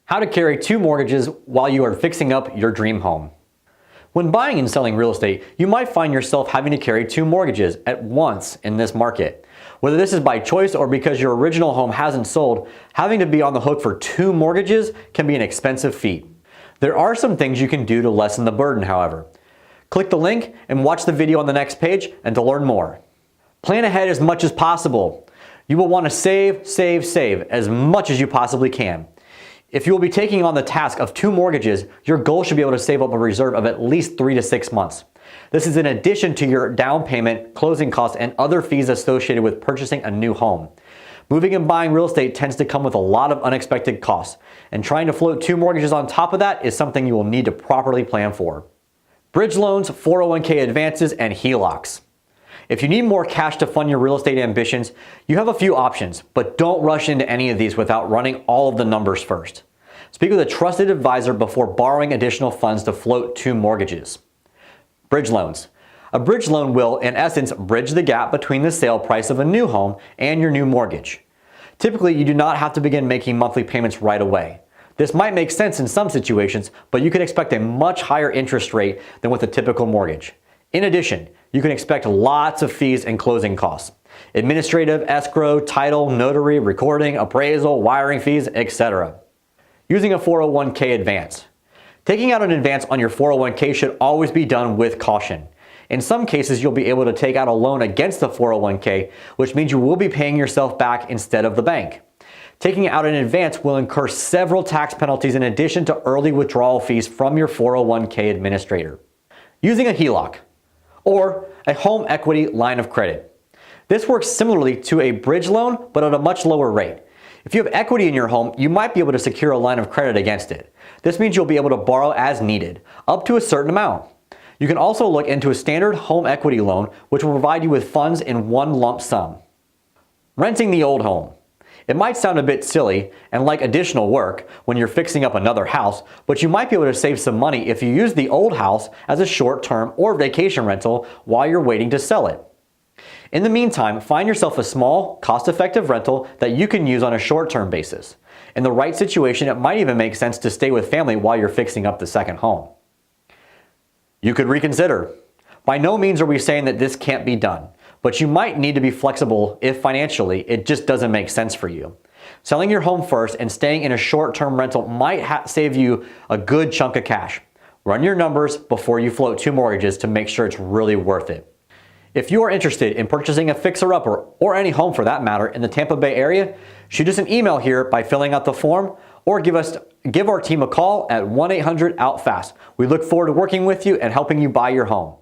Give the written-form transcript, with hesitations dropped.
How to carry two mortgages while you are fixing up your dream home. When buying and selling real estate, you might find yourself having to carry two mortgages at once in this market. Whether this is by choice or because your original home hasn't sold, having to be on the hook for two mortgages can be an expensive feat. There are some things you can do to lessen the burden, however. Click the link and watch the video on the next page and to learn more. Plan ahead as much as possible. You will want to save as much as you possibly can. If you will be taking on the task of two mortgages, your goal should be able to save up a reserve of at least 3 to 6 months. This is in addition to your down payment, closing costs, and other fees associated with purchasing a new home. Moving and buying real estate tends to come with a lot of unexpected costs, and trying to float two mortgages on top of that is something you will need to properly plan for. Bridge loans, 401k advances, and HELOCs. If you need more cash to fund your real estate ambitions, you have a few options, but don't rush into any of these without running all of the numbers first. Speak with a trusted advisor before borrowing additional funds to float two mortgages. Bridge loans. A bridge loan will, in essence, bridge the gap between the sale price of a new home and your new mortgage. Typically, you do not have to begin making monthly payments right away. This might make sense in some situations, but you can expect a much higher interest rate than with a typical mortgage. In addition, you can expect lots of fees and closing costs. Administrative, escrow, title, notary, recording, appraisal, wiring fees, etc. Using a 401k advance. Taking out an advance on your 401k should always be done with caution. In some cases, you'll be able to take out a loan against the 401k, which means you will be paying yourself back instead of the bank. Taking out an advance will incur several tax penalties in addition to early withdrawal fees from your 401k administrator. Using a HELOC, or a home equity line of credit. This works similarly to a bridge loan, but at a much lower rate. If you have equity in your home, you might be able to secure a line of credit against it. This means you'll be able to borrow as needed, up to a certain amount. You can also look into a standard home equity loan, which will provide you with funds in one lump sum. Renting the old home. It might sound a bit silly and like additional work when you're fixing up another house, but you might be able to save some money if you use the old house as a short-term or vacation rental while you're waiting to sell it. In the meantime, find yourself a small, cost-effective rental that you can use on a short-term basis. In the right situation, it might even make sense to stay with family while you're fixing up the second home. You could reconsider. By no means are we saying that this can't be done, but you might need to be flexible if financially it just doesn't make sense for you. Selling your home first and staying in a short-term rental might save you a good chunk of cash. Run your numbers before you float two mortgages to make sure it's really worth it. If you are interested in purchasing a fixer-upper, or any home for that matter, in the Tampa Bay area, shoot us an email here by filling out the form, or give our team a call at 1-800-OUT-FAST. We look forward to working with you and helping you buy your home.